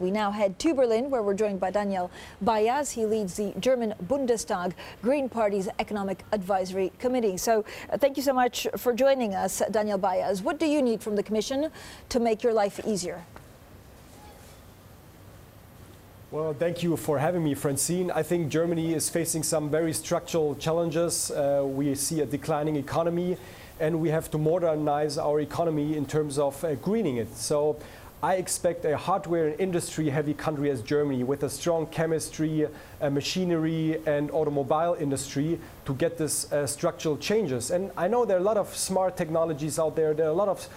We now head to Berlin, where we're joined by Danyal Bayaz. He leads the German Bundestag Green Party's Economic Advisory Committee. So thank you so much for joining us, Danyal Bayaz. What do you need from the Commission to make your life easier? Well, thank you for having me, Francine. I think Germany is facing some very structural challenges. We see a declining economy, and we have to modernize our economy in terms of greening it. So I expect a hardware and industry-heavy country as Germany with a strong chemistry, machinery and automobile industry to get this structural changes. And I know there are a lot of smart technologies out there. There are a lot of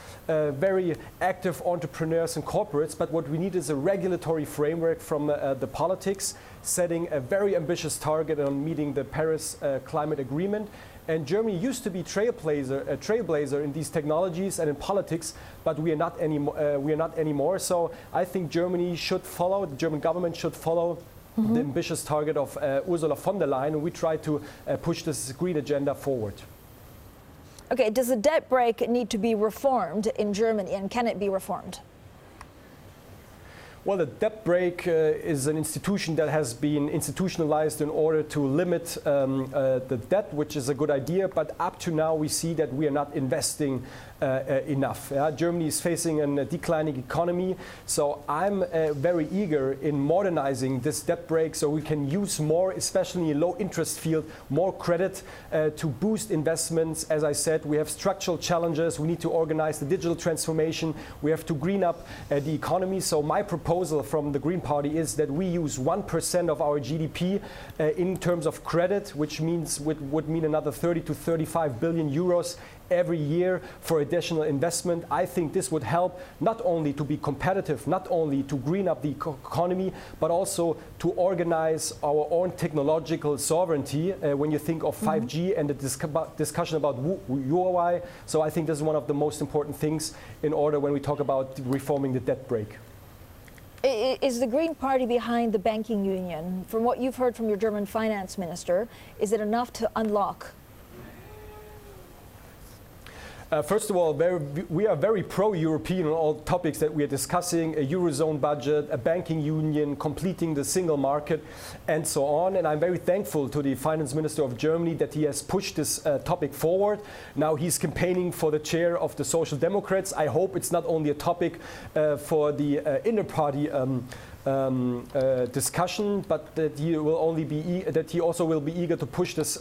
very active entrepreneurs and corporates, but what we need is a regulatory framework from the politics, setting a very ambitious target on meeting the Paris Climate Agreement. And Germany used to be a trailblazer in these technologies and in politics, but we are not anymore. So I think Germany should follow, the German government should follow the ambitious target of Ursula von der Leyen, and we try to push this green agenda forward. Okay, does the debt brake need to be reformed in Germany, and can it be reformed? Well, the debt brake is an institution that has been institutionalized in order to limit the debt, which is a good idea. But up to now, we see that we are not investing enough. Germany is facing a declining economy. So I'm very eager in modernizing this debt brake so we can use more, especially in low interest field, more credit to boost investments. As I said, we have structural challenges. We need to organize the digital transformation. We have to green up the economy. So my proposal from the Green Party is that we use 1% of our GDP in terms of credit, which would mean another 30 to 35 billion euros every year for additional investment. I think this would help not only to be competitive, not only to green up the economy, but also to organize our own technological sovereignty when you think of 5G and the discussion about Huawei. So I think this is one of the most important things in order when we talk about reforming the debt brake. Is the Green Party behind the banking union? From what you've heard from your German finance minister, is it enough to unlock? First of all, we are very pro-European on all topics that we are discussing, a Eurozone budget, a banking union, completing the single market, and so on. And I'm very thankful to the finance minister of Germany that he has pushed this topic forward. Now he's campaigning for the chair of the Social Democrats. I hope it's not only a topic for the inter-party discussion, but that he also will be eager to push this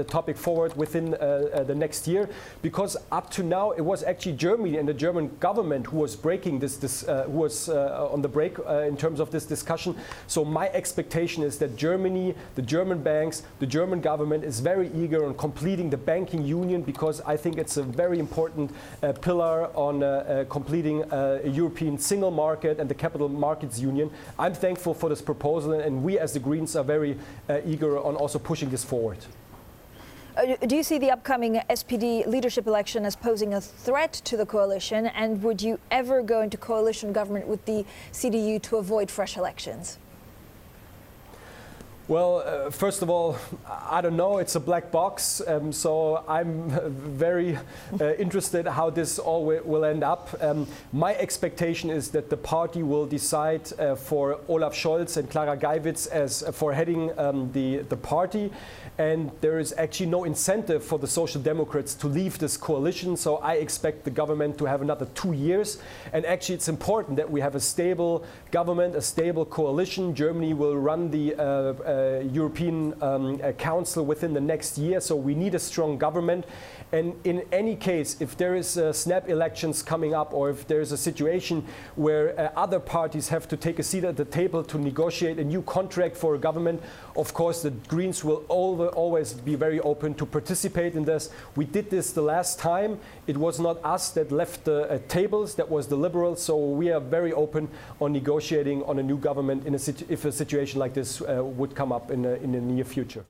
topic forward within the next year, because up to now it was actually Germany and the German government who was breaking who was on the brake in terms of this discussion. So my expectation is that Germany, the German banks, the German government is very eager on completing the banking union, because I think it's a very important pillar on completing a European single market and the capital markets union. I'm thankful for this proposal, and we as the Greens are very eager on also pushing this forward. Do you see the upcoming SPD leadership election as posing a threat to the coalition, and would you ever go into coalition government with the CDU to avoid fresh elections? Well, first of all, I don't know. It's a black box, so I'm very interested how this all will end up. My expectation is that the party will decide for Olaf Scholz and Clara Geiwitz as for heading the party. And there is actually no incentive for the Social Democrats to leave this coalition. So I expect the government to have another 2 years. And actually, it's important that we have a stable government, a stable coalition. Germany will run the European Council within the next year. So we need a strong government. And in any case, if there is snap elections coming up, or if there is a situation where other parties have to take a seat at the table to negotiate a new contract for a government, of course, the Greens will always be very open to participate in this. We did this the last time. It was not us that left the tables, that was the Liberals. So we are very open on negotiating on a new government if a situation like this would come up in the near future.